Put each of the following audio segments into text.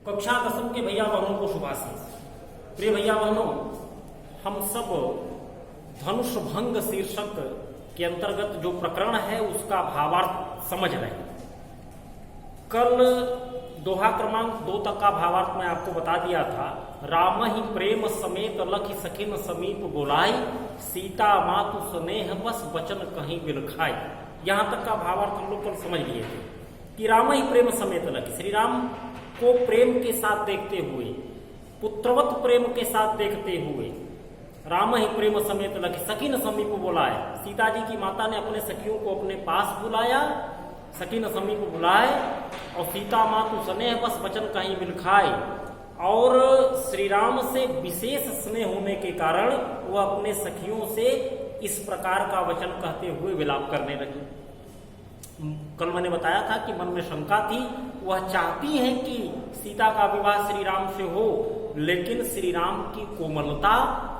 कक्षा 10वीं के भैया बहनों को शुभाशीष। प्रिय भैया बहनों, हम सब धनुष भंग शीर्षक के अंतर्गत जो प्रकरण है उसका भावार्थ समझ रहे हैं। कल दोहा क्रमांक 2 तक का भावार्थ मैं आपको बता दिया था। राम ही प्रेम समेत लखि सखिन समीप बोलाई, सीता मातु स्नेह बस वचन कहीं बिलखाई। यहां तक का भावार्थ हम लोग कल समझ लिए थे कि राम ही प्रेम समेत लखि, श्री राम को प्रेम के साथ देखते हुए, पुत्रवत प्रेम के साथ देखते हुए, राम ही प्रेम समेत लखि सखिन समीप बुलाए। सीता जी की माता ने अपने सखियों को अपने पास बुलाया, सखिन समीप बुलाए, और सीता मातु स्नेह बस वचन कहीं बिलखाए। और श्री राम से विशेष स्नेह होने के कारण वह अपने सखियों से इस प्रकार का वचन कहते हुए विलाप करने लगी। कल मैंने बताया था कि मन में शंका थी, वह चाहती है कि सीता का विवाह श्री राम से हो, लेकिन श्री राम की कोमलता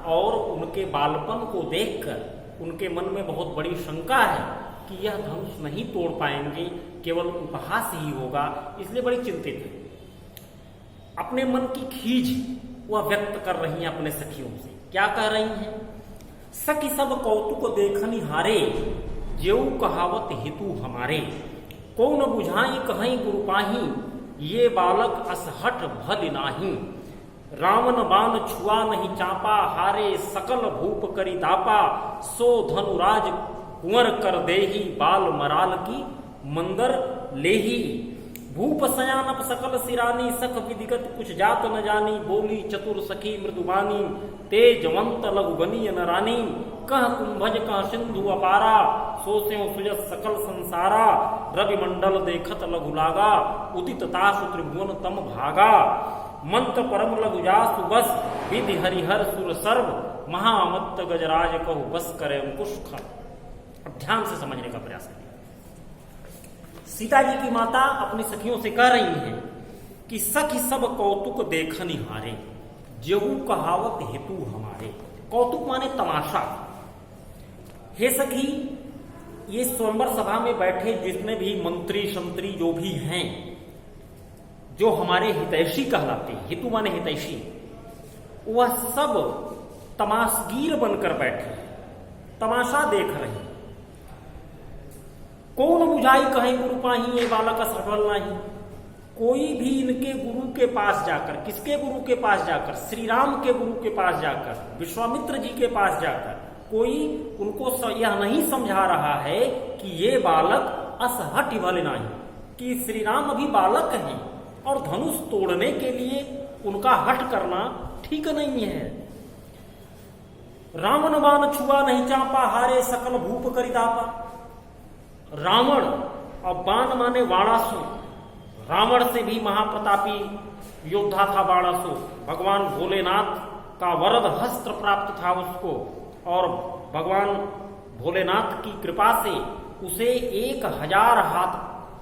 और उनके बालपन को देखकर उनके मन में बहुत बड़ी शंका है कि यह धनुष नहीं तोड़ पाएंगे, केवल उपहास ही होगा, इसलिए बड़ी चिंतित है। अपने मन की खीज वह व्यक्त कर रही हैं अपने सखियों से। क्या कह रही हैं? सखी सब कौतुक देखनी हारे, जेऊ कहावत हेतु हमारे। कौन बुझाई कहीं गुरु पाही, ये बालक असहट भल नाही। रावण बाण छुआ नहीं चापा, हारे सकल भूप करी दापा। सो धनुराज कुंवर कर देही, बाल मराल की मंदर लेही। भूप सयानप सकल सिरानी, सख विधिगत कुछ जात न जानी। बोली चतुर सखी मृदुबानी, तेजवंत लघु बनी रानी। कह कुंभज कह सिंधु अपारा, सो स्यों सुजस सकल संसारा। रवि मंडल देखत लघु लागा, उदित तासु त्रिभुवन तम भागा। मंत्र परम लघु जासु बस, विधि हरिहर सुर सर्व। महामत्त गजराज कहु बस करे अंकुश खर। अब ध्यान से समझने का प्रयास करिए। सीता जी की माता अपनी सखियों से कह रही हैं कि सखी सब कौतुक देखनी हारे, जेहू कहावत हेतु हमारे। कौतुक माने तमाशा। हे सखी, ये स्वयंवर सभा में बैठे जितने भी मंत्री संतरी जो भी हैं, जो हमारे हितैषी कहलाते हैं, हेतु माने हितैषी, वह सब तमाशगीर बनकर बैठे, तमाशा देख रहे हैं। कौन बुझाई कहीं गुरु पाही, ये बालक सफल नहीं। कोई भी इनके गुरु के पास जाकर, किसके गुरु के पास जाकर? श्री राम के गुरु के पास जाकर, विश्वामित्र जी के पास जाकर कोई उनको यह नहीं समझा रहा है कि ये बालक असहट भले नहीं, कि श्री राम अभी बालक हैं और धनुष तोड़ने के लिए उनका हट करना ठीक नहीं है। रावण बाण छुआ नहीं चापा, हारे सकल भूप करी दापा। रावण और बाण माने वाणासुर, रावण से भी महाप्रतापी योद्धा था वाणासुर। भगवान भोलेनाथ का वरद हस्त्र प्राप्त था उसको, और भगवान भोलेनाथ की कृपा से उसे 1000 हाथ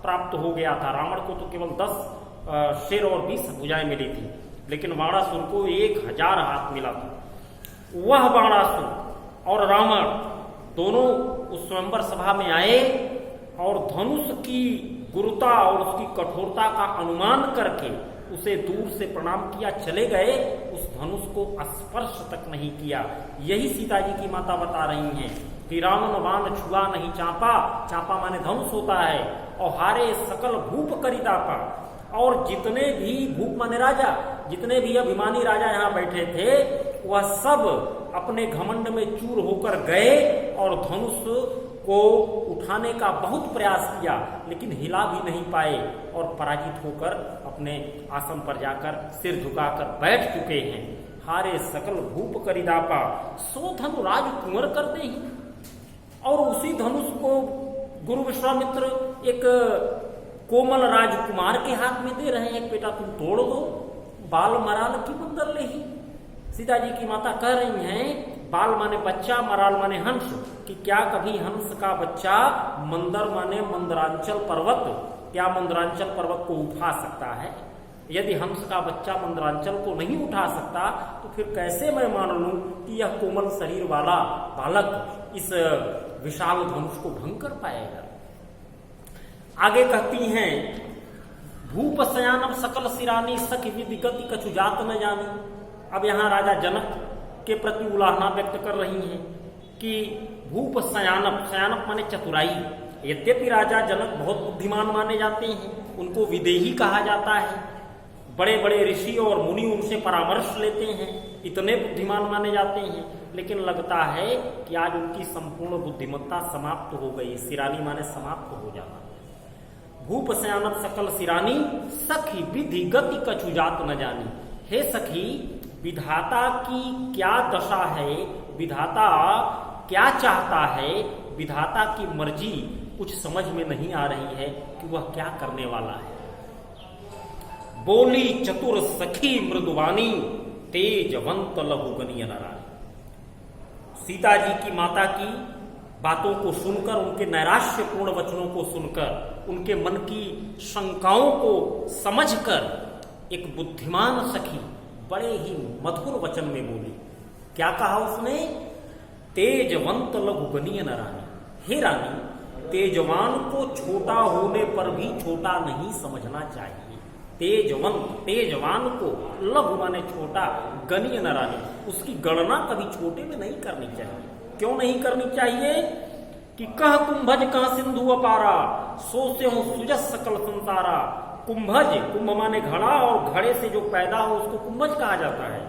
प्राप्त हो गया था। रावण को तो केवल 10 शेर और 20 भुजाएं मिली थी, लेकिन वाणासुर को 1000 हाथ मिला था। वह वाणासुर और रावण दोनों उस स्वयंवर सभा में आए और धनुष की गुरुता और उसकी कठोरता का अनुमान करके उसे दूर से प्रणाम किया, चले गए। उस धनुष को स्पर्श तक नहीं किया। यही सीता जी की माता बता रही हैं कि रावण बाण छुआ नहीं चापा, चापा माने धनुष होता है, और हारे सकल भूप करी दापा। और जितने भी, भूप माने राजा, जितने भी अभिमानी राजा यहाँ बैठे थे, वह सब अपने घमंड में चूर होकर गए और धनुष को उठाने का बहुत प्रयास किया, लेकिन हिला भी नहीं पाए और पराजित होकर अपने आसन पर जाकर सिर झुकाकर बैठ चुके हैं। हारे सकल भूप करी दापा, सो धनुराज कुंवर कर दे। और उसी धनुष को गुरु विश्वामित्र एक कोमल राजकुमार के हाथ में दे रहे हैं, बेटा तुम तोड़ दो, बाल मराल की मंदर ले ही। सीता जी की माता कह रही हैं, बाल माने बच्चा, मराल माने हंस, कि क्या कभी हंस का बच्चा मंदर माने मंदरांचल पर्वत, क्या मंदरांचल पर्वत को उठा सकता है? यदि हंस का बच्चा मंदरांचल को नहीं उठा सकता, तो फिर कैसे मैं मान लूं कि यह कोमल शरीर वाला बालक इस विशाल धनुष को भंग कर पाएगा? आगे कहती हैं, भूप शयानव सकल सिरानी सखी विधि गति कछु जात न जानी। अब यहाँ राजा जनक के प्रति उलाहना व्यक्त कर रही हैं कि भूप शयानव, शयानव माने चतुराई। यद्यपि राजा जनक बहुत बुद्धिमान माने जाते हैं, उनको विदेही कहा जाता है, बड़े बड़े ऋषि और मुनि उनसे परामर्श लेते हैं, इतने बुद्धिमान माने जाते हैं, लेकिन लगता है कि आज उनकी संपूर्ण बुद्धिमत्ता समाप्त हो गई। सिरानी माने समाप्त हो जाना। भूप शयानव सकल सिरानी सखी विधि गति कछु जात न जानी। हे सखी, विधाता की क्या दशा है, विधाता क्या चाहता है, विधाता की मर्जी कुछ समझ में नहीं आ रही है कि वह क्या करने वाला है। बोली चतुर सखी मृदुवानी तेजवंत लघु गनीय नारायण। सीता जी की माता की बातों को सुनकर, उनके नैराश्यपूर्ण वचनों को सुनकर, उनके मन की शंकाओं को समझकर एक बुद्धिमान सखी बड़े ही मधुर वचन में बोली। क्या कहा उसने? तेजवंत लघु गनीय रानी। हे रानी, तेजवान को छोटा होने पर भी छोटा नहीं समझना चाहिए। तेजवंत, तेजवान को, लघु माने छोटा, गनीय रानी, उसकी गणना कभी छोटे में नहीं करनी चाहिए। क्यों नहीं करनी चाहिए? कि कह कुंभज कह सिंधु अपारा, सो से हो सुजस सकल संसारा। कुंभज, कुंभ माने घड़ा, और घड़े से जो पैदा हो उसको कुंभज कहा जाता है।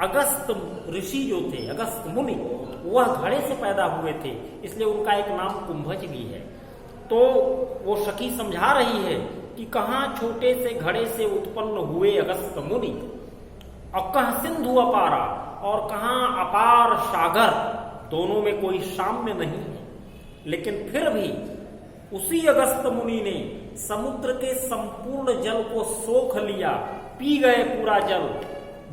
अगस्त ऋषि जो थे, अगस्त मुनि, वह घड़े से पैदा हुए थे, इसलिए उनका एक नाम कुंभज भी है। तो वो सखी समझा रही है कि कहाँ छोटे से घड़े से उत्पन्न हुए अगस्त मुनि, और कहाँ सिंधु अपारा, और कहाँ अपार सागर, दोनों में कोई साम्य नहीं है। लेकिन फिर भी उसी अगस्त मुनि ने समुद्र के संपूर्ण जल को सोख लिया, पी गए पूरा जल,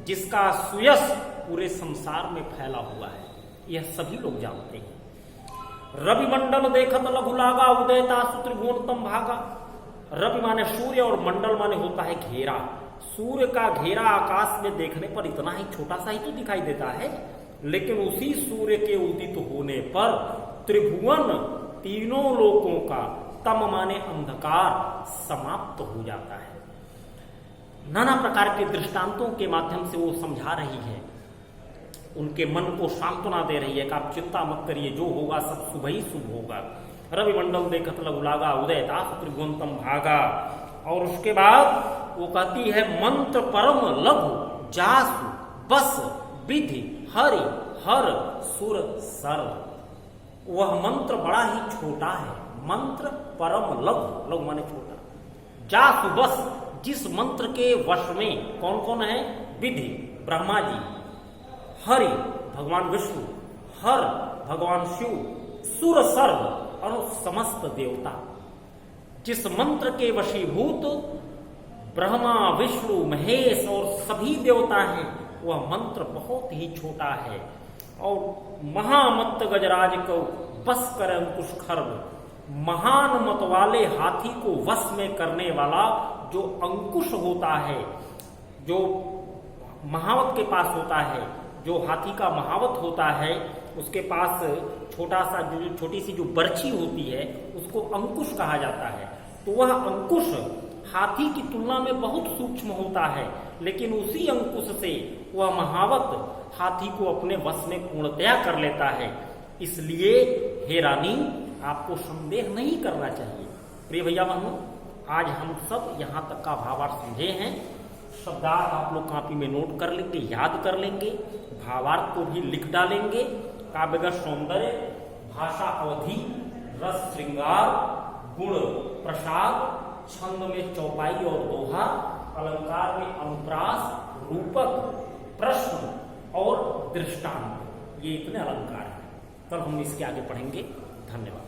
जिसका सुयस पूरे संसार में फैला हुआ है, यह सभी लोग जानते हैं। रवि मंडल देखत लघु लागा, उदयता त्रिभुवन तम भागा। रवि माने सूर्य और मंडल माने होता है घेरा। सूर्य का घेरा आकाश में देखने पर इतना ही छोटा सा ही तो दिखाई देता है, लेकिन उसी सूर्य के उदित होने पर त्रिभुवन, तीनों लोकों का, तम माने अंधकार, समाप्त हो जाता है। नाना प्रकार के दृष्टांतों के माध्यम से वो समझा रही है, उनके मन को सांत्वना दे रही है कि आप चिंता मत करिए, जो होगा सब शुभ ही शुभ होगा। रवि मंडल देखत लघु लागा, उदयता त्रिभुवन तम भागा। और उसके बाद वो कहती है, मंत्र परम लघु जासु बस विधि हरि हर सुर सर्व। वह मंत्र बड़ा ही छोटा है, मंत्र परम लघु, लघु माने छोटा, जासु बस, जिस मंत्र के वश में कौन कौन है? विधि ब्रह्मा जी, हरि भगवान विष्णु, हर भगवान शिव, सुर सर्व और समस्त देवता। जिस मंत्र के वशीभूत ब्रह्मा विष्णु महेश और सभी देवता हैं, वह मंत्र बहुत ही छोटा है। और महामत्त गजराज को बस कर अंकुश खर्व, महान मत वाले हाथी को वश में करने वाला जो अंकुश होता है, जो महावत के पास होता है, जो हाथी का महावत होता है, उसके पास छोटा सा जो छोटी सी जो बर्छी होती है, उसको अंकुश कहा जाता है। तो वह अंकुश हाथी की तुलना में बहुत सूक्ष्म होता है, लेकिन उसी अंकुश से वह महावत हाथी को अपने वश में पूर्णतया कर लेता है। इसलिए हे रानी, आपको संदेह नहीं करना चाहिए। प्रिय भैया बहनों, आज हम सब यहाँ तक का भावार्थ समझे हैं। शब्दार्थ आप लोग कापी में नोट कर लेंगे, याद कर लेंगे, भावार्थ को भी लिख डालेंगे। काव्यगत सौंदर्य, भाषा अवधि, रस श्रृंगार, गुण प्रसाद, छंद में चौपाई और दोहा, अलंकार में अनुप्रास, रूपक, प्रश्न और दृष्टांत, ये इतने अलंकार हैं। कल हम इसके आगे पढ़ेंगे। धन्यवाद।